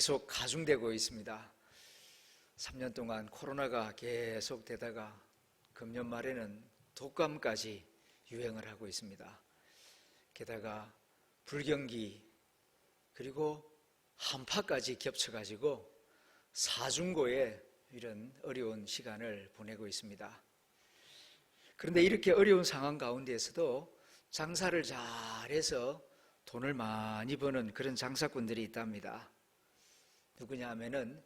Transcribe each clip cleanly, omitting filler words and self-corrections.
계속 가중되고 있습니다. 3년 동안 코로나가 계속 되다가 금년 말에는 독감까지 유행을 하고 있습니다. 게다가 불경기 그리고 한파까지 겹쳐가지고 사중고에 이런 어려운 시간을 보내고 있습니다. 그런데 이렇게 어려운 상황 가운데에서도 장사를 잘해서 돈을 많이 버는 그런 장사꾼들이 있답니다. 누구냐 하면은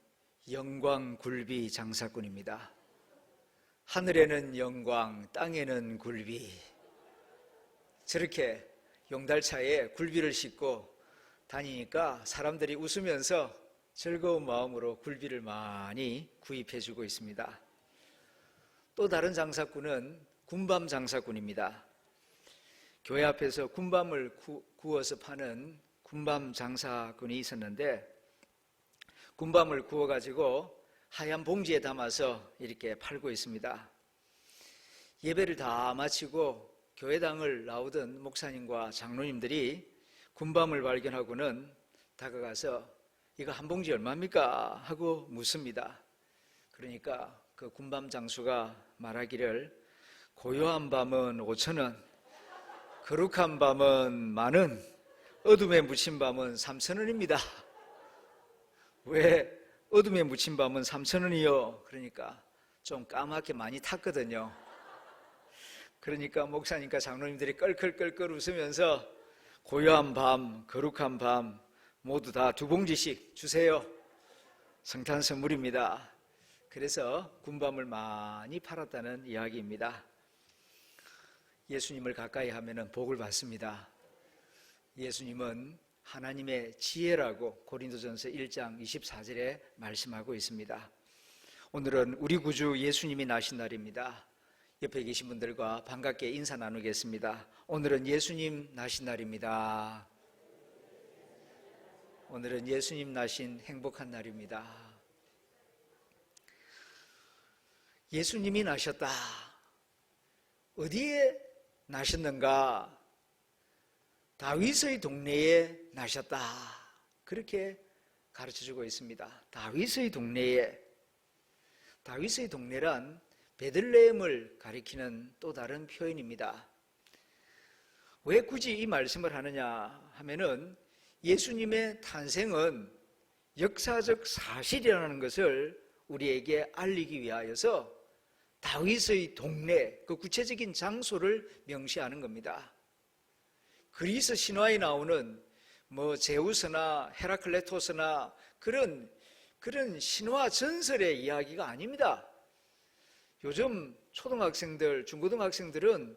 영광굴비 장사꾼입니다. 하늘에는 영광, 땅에는 굴비. 저렇게 용달차에 굴비를 싣고 다니니까 사람들이 웃으면서 즐거운 마음으로 굴비를 많이 구입해 주고 있습니다. 또 다른 장사꾼은 군밤 장사꾼입니다. 교회 앞에서 군밤을 구워서 파는 군밤 장사꾼이 있었는데 군밤을 구워가지고 하얀 봉지에 담아서 이렇게 팔고 있습니다. 예배를 다 마치고 교회당을 나오던 목사님과 장로님들이 군밤을 발견하고는 다가가서 이거 한 봉지 얼마입니까? 하고 묻습니다. 그러니까 그 군밤 장수가 말하기를 고요한 밤은 5,000원, 거룩한 밤은 10,000원, 어둠에 묻힌 밤은 3,000원입니다. 왜 어둠에 묻힌 밤은 3,000원이요? 그러니까 좀 까맣게 많이 탔거든요. 그러니까 목사님과 장로님들이 껄껄껄껄 웃으면서 고요한 밤, 거룩한 밤 모두 다 2봉지씩 주세요. 성탄 선물입니다. 그래서 군밤을 많이 팔았다는 이야기입니다. 예수님을 가까이 하면 복을 받습니다. 예수님은 하나님의 지혜라고 고린도전서 1장 24절에 말씀하고 있습니다. 오늘은 우리 구주 예수님이 나신 날입니다. 옆에 계신 분들과 반갑게 인사 나누겠습니다. 오늘은 예수님 나신 날입니다. 오늘은 예수님 나신 행복한 날입니다. 예수님이 나셨다. 어디에 나셨는가? 다윗의 동네에 나셨다. 그렇게 가르쳐주고 있습니다. 다윗의 동네에. 다윗의 동네란 베들레헴을 가리키는 또 다른 표현입니다. 왜 굳이 이 말씀을 하느냐 하면은 예수님의 탄생은 역사적 사실이라는 것을 우리에게 알리기 위하여서 다윗의 동네, 그 구체적인 장소를 명시하는 겁니다. 그리스 신화에 나오는 제우스나 헤라클레토스나 그런 신화 전설의 이야기가 아닙니다. 요즘 초등학생들, 중고등학생들은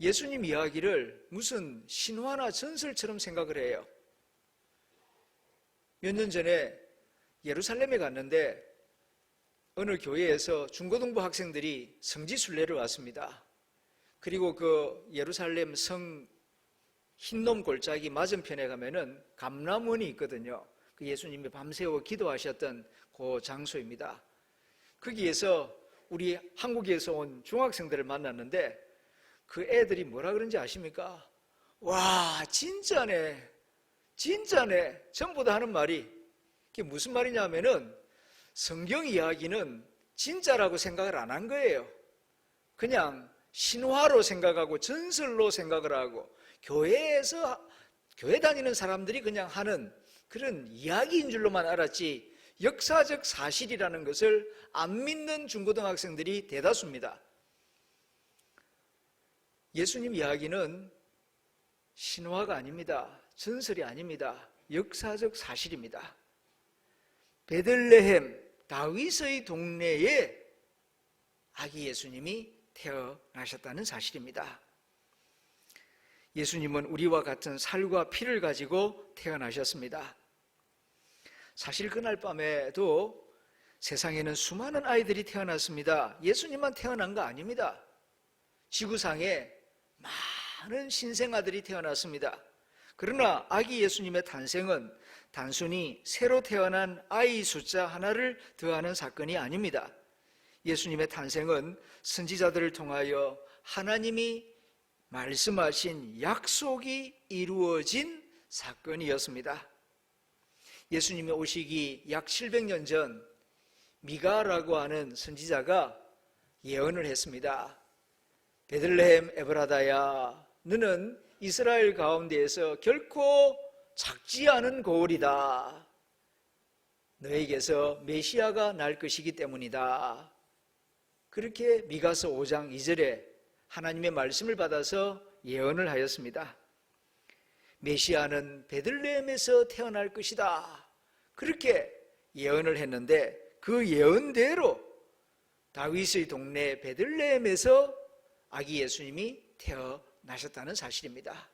예수님 이야기를 무슨 신화나 전설처럼 생각을 해요. 몇 년 전에 예루살렘에 갔는데 어느 교회에서 중고등부 학생들이 성지순례를 왔습니다. 그리고 그 예루살렘 성 흰놈 골짜기 맞은편에 가면은 감람원이 있거든요. 그 예수님이 밤새워 기도하셨던 그 장소입니다. 거기에서 우리 한국에서 온 중학생들을 만났는데 그 애들이 뭐라 그런지 아십니까? 와, 진짜네. 진짜네. 전부 다 하는 말이 그게 무슨 말이냐 하면은 성경 이야기는 진짜라고 생각을 안 한 거예요. 그냥 신화로 생각하고 전설로 생각을 하고 교회에서 교회 다니는 사람들이 그냥 하는 그런 이야기인 줄로만 알았지 역사적 사실이라는 것을 안 믿는 중고등학생들이 대다수입니다. 예수님 이야기는 신화가 아닙니다. 전설이 아닙니다. 역사적 사실입니다. 베들레헴 다윗의 동네에 아기 예수님이 태어나셨다는 사실입니다. 예수님은 우리와 같은 살과 피를 가지고 태어나셨습니다. 사실 그날 밤에도 세상에는 수많은 아이들이 태어났습니다. 예수님만 태어난 거 아닙니다. 지구상에 많은 신생아들이 태어났습니다. 그러나 아기 예수님의 탄생은 단순히 새로 태어난 아이 숫자 하나를 더하는 사건이 아닙니다. 예수님의 탄생은 선지자들을 통하여 하나님이 말씀하신 약속이 이루어진 사건이었습니다. 예수님이 오시기 약 700년 전 미가라고 하는 선지자가 예언을 했습니다. 베들레헴 에브라다야, 너는 이스라엘 가운데에서 결코 작지 않은 고을이다. 너에게서 메시아가 날 것이기 때문이다. 그렇게 미가서 5장 2절에 하나님의 말씀을 받아서 예언을 하였습니다. 메시아는 베들레헴에서 태어날 것이다. 그렇게 예언을 했는데 그 예언대로 다윗의 동네 베들레헴에서 아기 예수님이 태어나셨다는 사실입니다.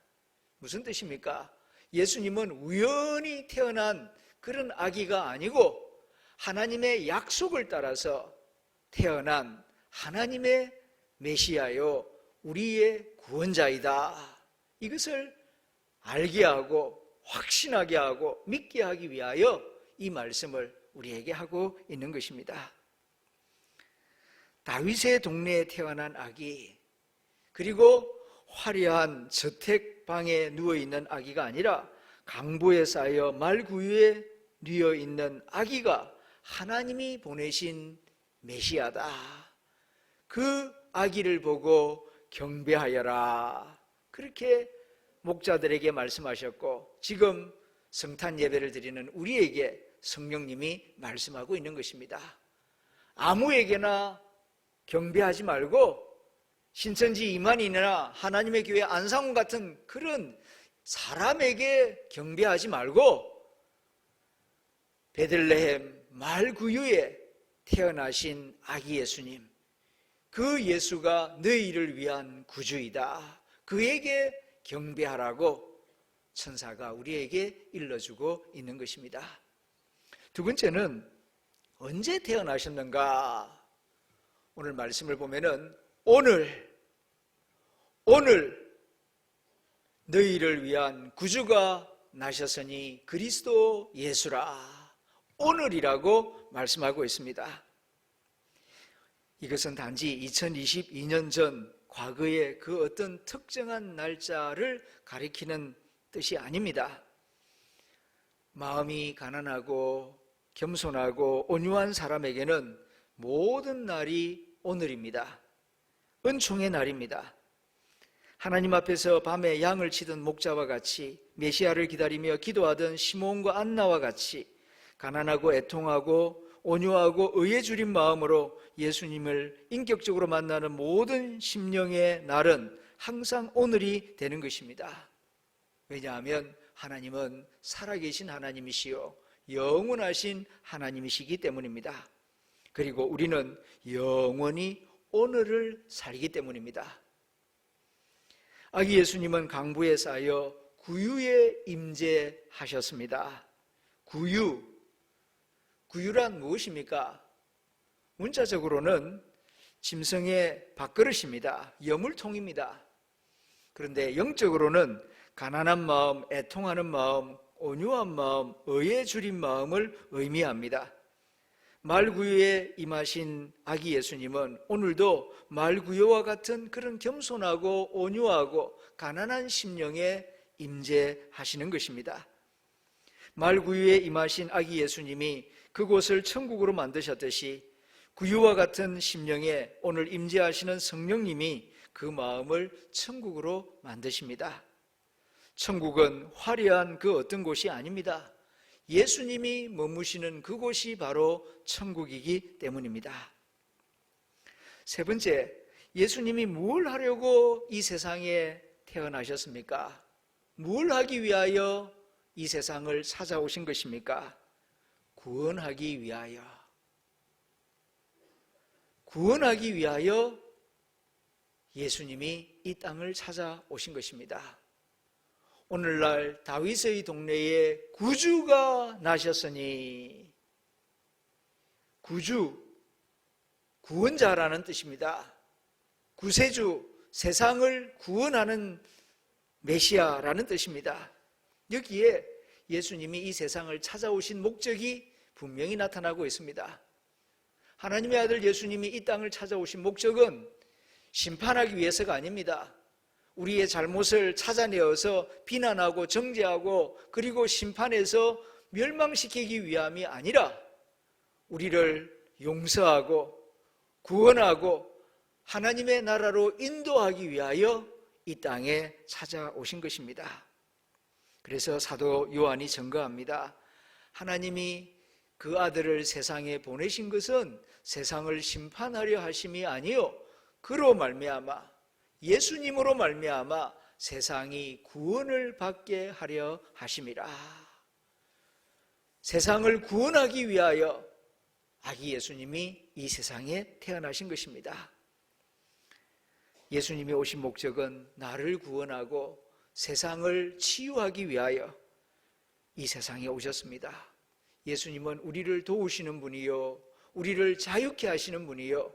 무슨 뜻입니까? 예수님은 우연히 태어난 그런 아기가 아니고 하나님의 약속을 따라서 태어난 하나님의 메시아요, 우리의 구원자이다. 이것을 알게 하고 확신하게 하고 믿게 하기 위하여 이 말씀을 우리에게 하고 있는 것입니다. 다윗의 동네에 태어난 아기, 그리고 화려한 저택방에 누워있는 아기가 아니라 강보에 쌓여 말구유에 누워있는 아기가 하나님이 보내신 메시아다. 그 아기를 보고 경배하여라. 그렇게 목자들에게 말씀하셨고 지금 성탄 예배를 드리는 우리에게 성령님이 말씀하고 있는 것입니다. 아무에게나 경배하지 말고 신천지 이만희나 하나님의 교회 안상훈 같은 그런 사람에게 경배하지 말고 베들레헴 말구유에 태어나신 아기 예수님, 그 예수가 너희를 위한 구주이다. 그에게 경배하라고 천사가 우리에게 일러주고 있는 것입니다. 두 번째는 언제 태어나셨는가? 오늘 말씀을 보면은 오늘 너희를 위한 구주가 나셨으니 그리스도 예수라. 오늘이라고 말씀하고 있습니다. 이것은 단지 2022년 전 과거의 그 어떤 특정한 날짜를 가리키는 뜻이 아닙니다. 마음이 가난하고 겸손하고 온유한 사람에게는 모든 날이 오늘입니다. 은총의 날입니다. 하나님 앞에서 밤에 양을 치던 목자와 같이 메시아를 기다리며 기도하던 시몬과 안나와 같이 가난하고 애통하고 온유하고 의에 줄인 마음으로 예수님을 인격적으로 만나는 모든 심령의 날은 항상 오늘이 되는 것입니다. 왜냐하면 하나님은 살아계신 하나님이시요 영원하신 하나님이시기 때문입니다. 그리고 우리는 영원히 오늘을 살기 때문입니다. 아기 예수님은 강부에 쌓여 구유에 임재하셨습니다. 구유란 무엇입니까? 문자적으로는 짐승의 밥그릇입니다. 여물통입니다. 그런데 영적으로는 가난한 마음, 애통하는 마음, 온유한 마음, 의에 줄인 마음을 의미합니다. 말구유에 임하신 아기 예수님은 오늘도 말구유와 같은 그런 겸손하고 온유하고 가난한 심령에 임재하시는 것입니다. 말구유에 임하신 아기 예수님이 그곳을 천국으로 만드셨듯이 구유와 같은 심령에 오늘 임재하시는 성령님이 그 마음을 천국으로 만드십니다. 천국은 화려한 그 어떤 곳이 아닙니다. 예수님이 머무시는 그곳이 바로 천국이기 때문입니다. 세 번째, 예수님이 뭘 하려고 이 세상에 태어나셨습니까? 뭘 하기 위하여 이 세상을 찾아오신 것입니까? 구원하기 위하여. 구원하기 위하여 예수님이 이 땅을 찾아오신 것입니다. 오늘날 다윗의 동네에 구주가 나셨으니, 구주, 구원자라는 뜻입니다. 구세주, 세상을 구원하는 메시아라는 뜻입니다. 여기에 예수님이 이 세상을 찾아오신 목적이 분명히 나타나고 있습니다. 하나님의 아들 예수님이 이 땅을 찾아오신 목적은 심판하기 위해서가 아닙니다. 우리의 잘못을 찾아내어서 비난하고 정죄하고 그리고 심판해서 멸망시키기 위함이 아니라 우리를 용서하고 구원하고 하나님의 나라로 인도하기 위하여 이 땅에 찾아오신 것입니다. 그래서 사도 요한이 증거합니다. 하나님이 그 아들을 세상에 보내신 것은 세상을 심판하려 하심이 아니요 그로 말미암아 예수님으로 말미암아 세상이 구원을 받게 하려 하심이라. 세상을 구원하기 위하여 아기 예수님이 이 세상에 태어나신 것입니다. 예수님이 오신 목적은 나를 구원하고 세상을 치유하기 위하여 이 세상에 오셨습니다. 예수님은 우리를 도우시는 분이요 우리를 자유케 하시는 분이요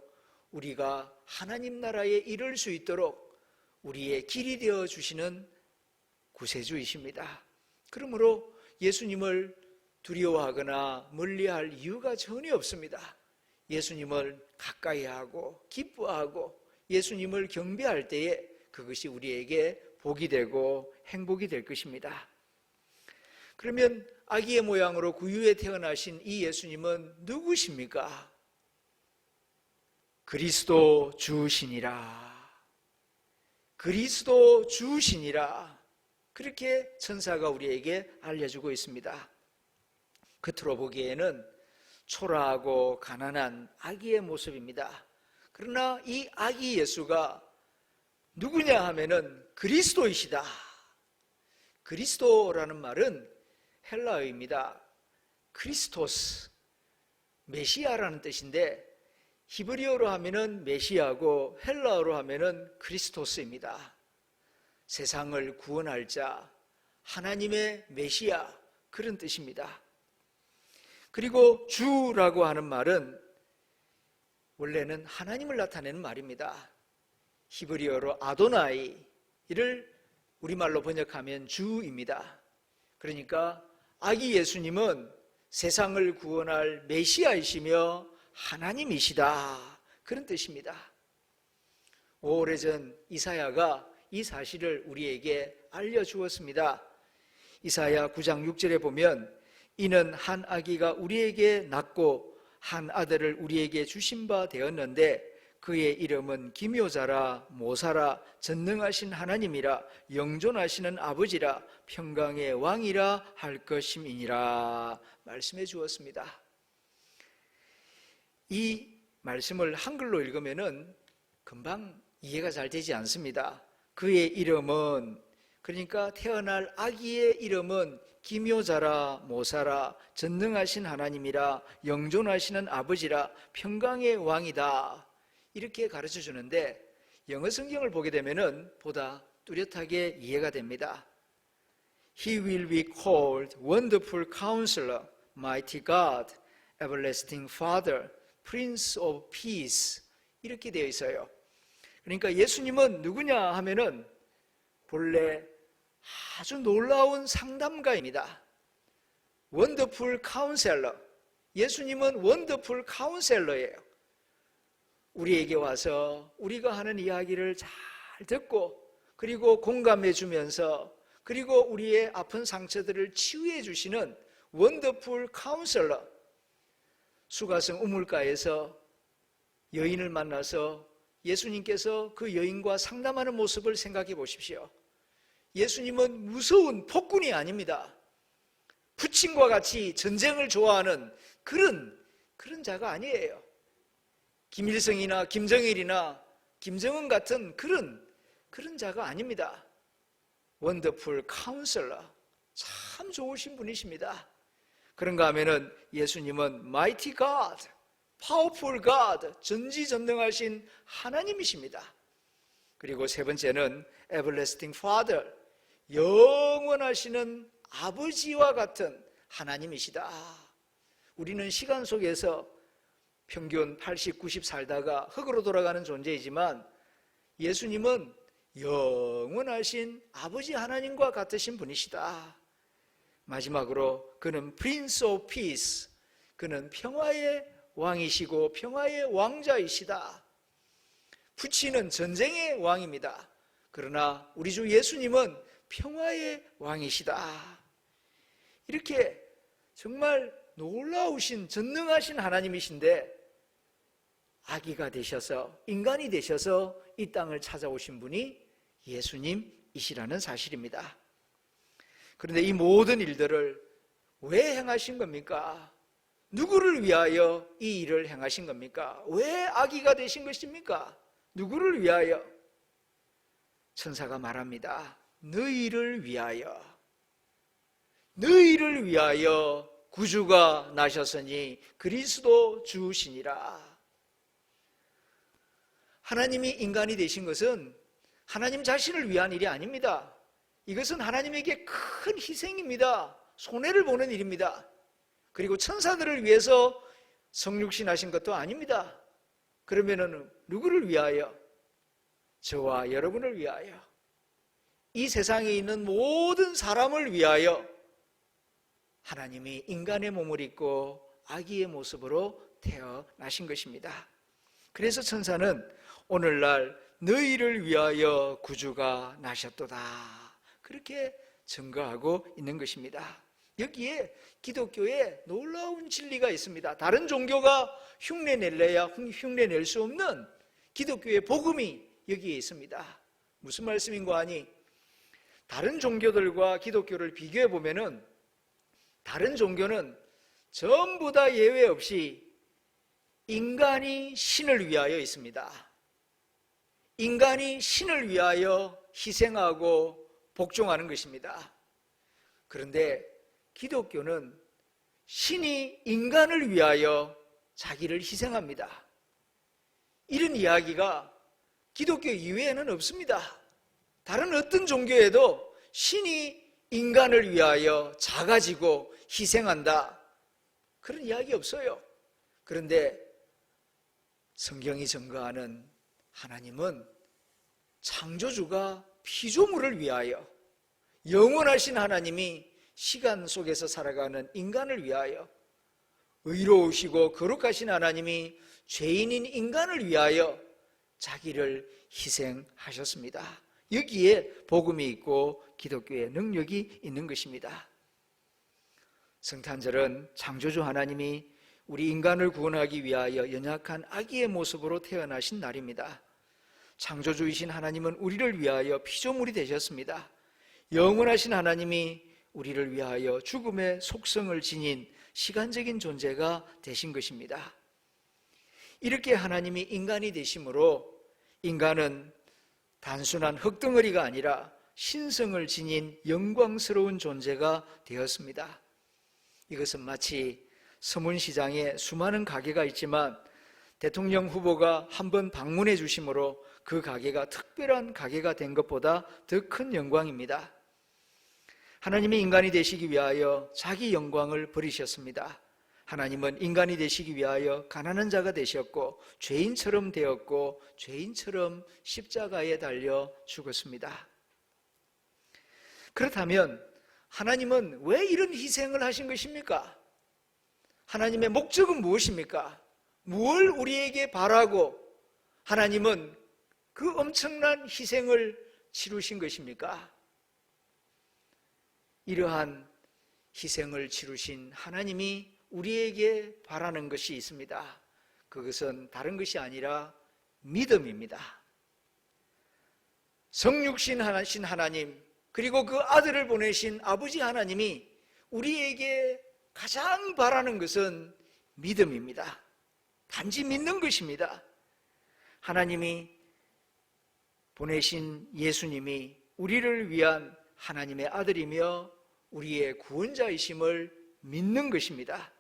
우리가 하나님 나라에 이를 수 있도록 우리의 길이 되어 주시는 구세주이십니다. 그러므로 예수님을 두려워하거나 멀리할 이유가 전혀 없습니다. 예수님을 가까이 하고 기뻐하고 예수님을 경배할 때에 그것이 우리에게 복이 되고 행복이 될 것입니다. 그러면 아기의 모양으로 구유에 태어나신 이 예수님은 누구십니까? 그리스도 주시니라. 그리스도 주시니라. 그렇게 천사가 우리에게 알려주고 있습니다. 겉으로 보기에는 초라하고 가난한 아기의 모습입니다. 그러나 이 아기 예수가 누구냐 하면은 그리스도이시다. 그리스도라는 말은 헬라어입니다. 크리스토스, 메시아라는 뜻인데 히브리어로 하면은 메시아고 헬라어로 하면은 크리스토스입니다. 세상을 구원할 자, 하나님의 메시아 그런 뜻입니다. 그리고 주라고 하는 말은 원래는 하나님을 나타내는 말입니다. 히브리어로 아도나이, 이를 우리말로 번역하면 주입니다. 그러니까 아기 예수님은 세상을 구원할 메시아이시며 하나님이시다 그런 뜻입니다. 오래전 이사야가 이 사실을 우리에게 알려주었습니다. 이사야 9장 6절에 보면 이는 한 아기가 우리에게 낳고 한 아들을 우리에게 주신 바 되었는데 그의 이름은 기묘자라 모사라 전능하신 하나님이라 영존하시는 아버지라 평강의 왕이라 할 것임이니라 말씀해 주었습니다. 이 말씀을 한글로 읽으면은 금방 이해가 잘 되지 않습니다. 그의 이름은, 그러니까 태어날 아기의 이름은 기묘자라 모사라 전능하신 하나님이라 영존하시는 아버지라 평강의 왕이다 이렇게 가르쳐 주는데 영어 성경을 보게 되면은 보다 뚜렷하게 이해가 됩니다. He will be called Wonderful Counselor, Mighty God, Everlasting Father, Prince of Peace 이렇게 되어 있어요. 그러니까 예수님은 누구냐 하면은 본래 아주 놀라운 상담가입니다. 원더풀 카운셀러. 예수님은 원더풀 카운셀러예요. 우리에게 와서 우리가 하는 이야기를 잘 듣고 그리고 공감해 주면서 그리고 우리의 아픈 상처들을 치유해 주시는 원더풀 카운셀러. 수가성 우물가에서 여인을 만나서 예수님께서 그 여인과 상담하는 모습을 생각해 보십시오. 예수님은 무서운 폭군이 아닙니다. 푸틴과 같이 전쟁을 좋아하는 그런 자가 아니에요. 김일성이나 김정일이나 김정은 같은 그런 자가 아닙니다. 원더풀 카운셀러, 참 좋으신 분이십니다. 그런가 하면은 예수님은 Mighty God, Powerful God, 전지전능하신 하나님이십니다. 그리고 세 번째는 Everlasting Father, 영원하시는 아버지와 같은 하나님이시다. 우리는 시간 속에서 평균 80, 90 살다가 흙으로 돌아가는 존재이지만 예수님은 영원하신 아버지 하나님과 같으신 분이시다. 마지막으로 그는 Prince of Peace, 그는 평화의 왕이시고 평화의 왕자이시다. 푸틴은 전쟁의 왕입니다. 그러나 우리 주 예수님은 평화의 왕이시다. 이렇게 정말 놀라우신 전능하신 하나님이신데 아기가 되셔서 인간이 되셔서 이 땅을 찾아오신 분이 예수님이시라는 사실입니다. 그런데 이 모든 일들을 왜 행하신 겁니까? 누구를 위하여 이 일을 행하신 겁니까? 왜 아기가 되신 것입니까? 누구를 위하여? 천사가 말합니다. 너희를 위하여, 너희를 위하여 구주가 나셨으니 그리스도 주시니라. 하나님이 인간이 되신 것은 하나님 자신을 위한 일이 아닙니다. 이것은 하나님에게 큰 희생입니다. 손해를 보는 일입니다. 그리고 천사들을 위해서 성육신하신 것도 아닙니다. 그러면은 누구를 위하여? 저와 여러분을 위하여, 이 세상에 있는 모든 사람을 위하여 하나님이 인간의 몸을 입고 아기의 모습으로 태어나신 것입니다. 그래서 천사는 오늘날 너희를 위하여 구주가 나셨도다, 그렇게 증거하고 있는 것입니다. 여기에 기독교에 놀라운 진리가 있습니다. 다른 종교가 흉내낼래야 흉내낼 수 없는 기독교의 복음이 여기에 있습니다. 무슨 말씀인고 하니, 다른 종교들과 기독교를 비교해 보면은 다른 종교는 전부 다 예외 없이 인간이 신을 위하여 있습니다. 인간이 신을 위하여 희생하고 복종하는 것입니다. 그런데 기독교는 신이 인간을 위하여 자기를 희생합니다. 이런 이야기가 기독교 이외에는 없습니다. 다른 어떤 종교에도 신이 인간을 위하여 작아지고 희생한다, 그런 이야기 없어요. 그런데 성경이 증거하는 하나님은 창조주가 피조물을 위하여, 영원하신 하나님이 시간 속에서 살아가는 인간을 위하여, 의로우시고 거룩하신 하나님이 죄인인 인간을 위하여 자기를 희생하셨습니다. 여기에 복음이 있고 기독교의 능력이 있는 것입니다. 성탄절은 창조주 하나님이 우리 인간을 구원하기 위하여 연약한 아기의 모습으로 태어나신 날입니다. 창조주이신 하나님은 우리를 위하여 피조물이 되셨습니다. 영원하신 하나님이 우리를 위하여 죽음의 속성을 지닌 시간적인 존재가 되신 것입니다. 이렇게 하나님이 인간이 되심으로 인간은 단순한 흙덩어리가 아니라 신성을 지닌 영광스러운 존재가 되었습니다. 이것은 마치 서문시장에 수많은 가게가 있지만 대통령 후보가 한번 방문해 주심으로 그 가게가 특별한 가게가 된 것보다 더 큰 영광입니다. 하나님이 인간이 되시기 위하여 자기 영광을 버리셨습니다. 하나님은 인간이 되시기 위하여 가난한 자가 되셨고 죄인처럼 되었고 죄인처럼 십자가에 달려 죽었습니다. 그렇다면 하나님은 왜 이런 희생을 하신 것입니까? 하나님의 목적은 무엇입니까? 무엇을 우리에게 바라고 하나님은 그 엄청난 희생을 치르신 것입니까? 이러한 희생을 치르신 하나님이 우리에게 바라는 것이 있습니다. 그것은 다른 것이 아니라 믿음입니다. 성육신 하신 하나님, 그리고 그 아들을 보내신 아버지 하나님이 우리에게 가장 바라는 것은 믿음입니다. 단지 믿는 것입니다. 하나님이 보내신 예수님이 우리를 위한 하나님의 아들이며 우리의 구원자이심을 믿는 것입니다.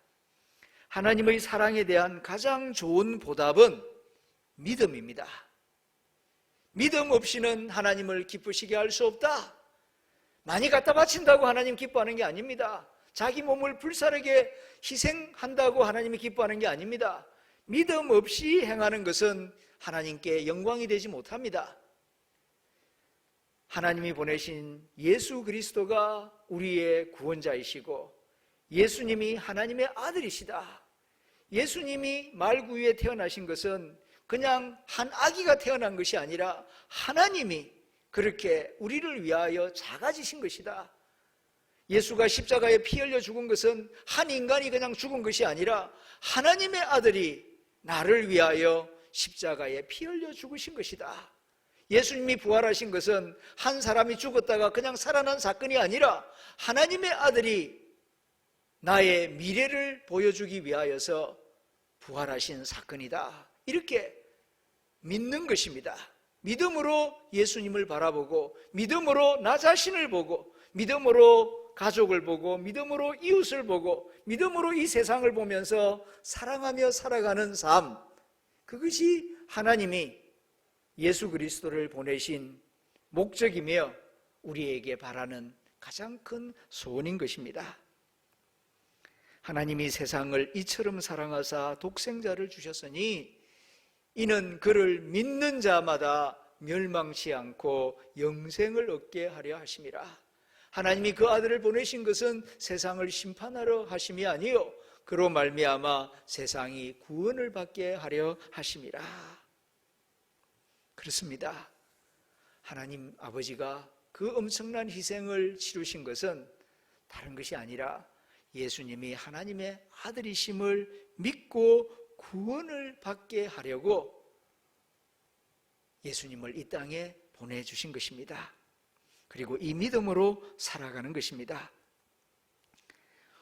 하나님의 사랑에 대한 가장 좋은 보답은 믿음입니다. 믿음 없이는 하나님을 기쁘시게 할 수 없다. 많이 갖다 바친다고 하나님 기뻐하는 게 아닙니다. 자기 몸을 불사르게 희생한다고 하나님이 기뻐하는 게 아닙니다. 믿음 없이 행하는 것은 하나님께 영광이 되지 못합니다. 하나님이 보내신 예수 그리스도가 우리의 구원자이시고 예수님이 하나님의 아들이시다. 예수님이 말구유에 태어나신 것은 그냥 한 아기가 태어난 것이 아니라 하나님이 그렇게 우리를 위하여 작아지신 것이다. 예수가 십자가에 피 흘려 죽은 것은 한 인간이 그냥 죽은 것이 아니라 하나님의 아들이 나를 위하여 십자가에 피 흘려 죽으신 것이다. 예수님이 부활하신 것은 한 사람이 죽었다가 그냥 살아난 사건이 아니라 하나님의 아들이 나의 미래를 보여주기 위하여서 부활하신 사건이다. 이렇게 믿는 것입니다. 믿음으로 예수님을 바라보고, 믿음으로 나 자신을 보고, 믿음으로 가족을 보고, 믿음으로 이웃을 보고, 믿음으로 이 세상을 보면서 사랑하며 살아가는 삶, 그것이 하나님이 예수 그리스도를 보내신 목적이며 우리에게 바라는 가장 큰 소원인 것입니다. 하나님이 세상을 이처럼 사랑하사 독생자를 주셨으니 이는 그를 믿는 자마다 멸망치 않고 영생을 얻게 하려 하심이라. 하나님이 그 아들을 보내신 것은 세상을 심판하러 하심이 아니요 그로 말미암아 세상이 구원을 받게 하려 하심이라. 그렇습니다. 하나님 아버지가 그 엄청난 희생을 치르신 것은 다른 것이 아니라 예수님이 하나님의 아들이심을 믿고 구원을 받게 하려고 예수님을 이 땅에 보내주신 것입니다. 그리고 이 믿음으로 살아가는 것입니다.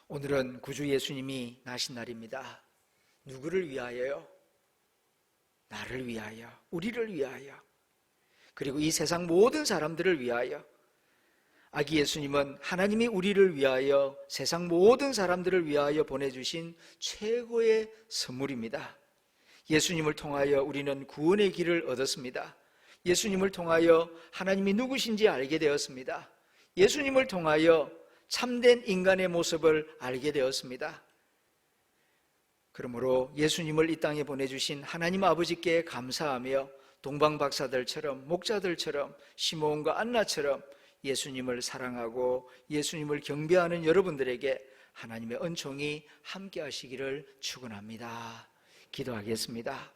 오늘은 구주 예수님이 나신 날입니다. 누구를 위하여요? 나를 위하여, 우리를 위하여, 그리고 이 세상 모든 사람들을 위하여. 아기 예수님은 하나님이 우리를 위하여, 세상 모든 사람들을 위하여 보내주신 최고의 선물입니다. 예수님을 통하여 우리는 구원의 길을 얻었습니다. 예수님을 통하여 하나님이 누구신지 알게 되었습니다. 예수님을 통하여 참된 인간의 모습을 알게 되었습니다. 그러므로 예수님을 이 땅에 보내주신 하나님 아버지께 감사하며 동방박사들처럼, 목자들처럼, 시므온과 안나처럼 예수님을 사랑하고 예수님을 경배하는 여러분들에게 하나님의 은총이 함께 하시기를 축원합니다. 기도하겠습니다.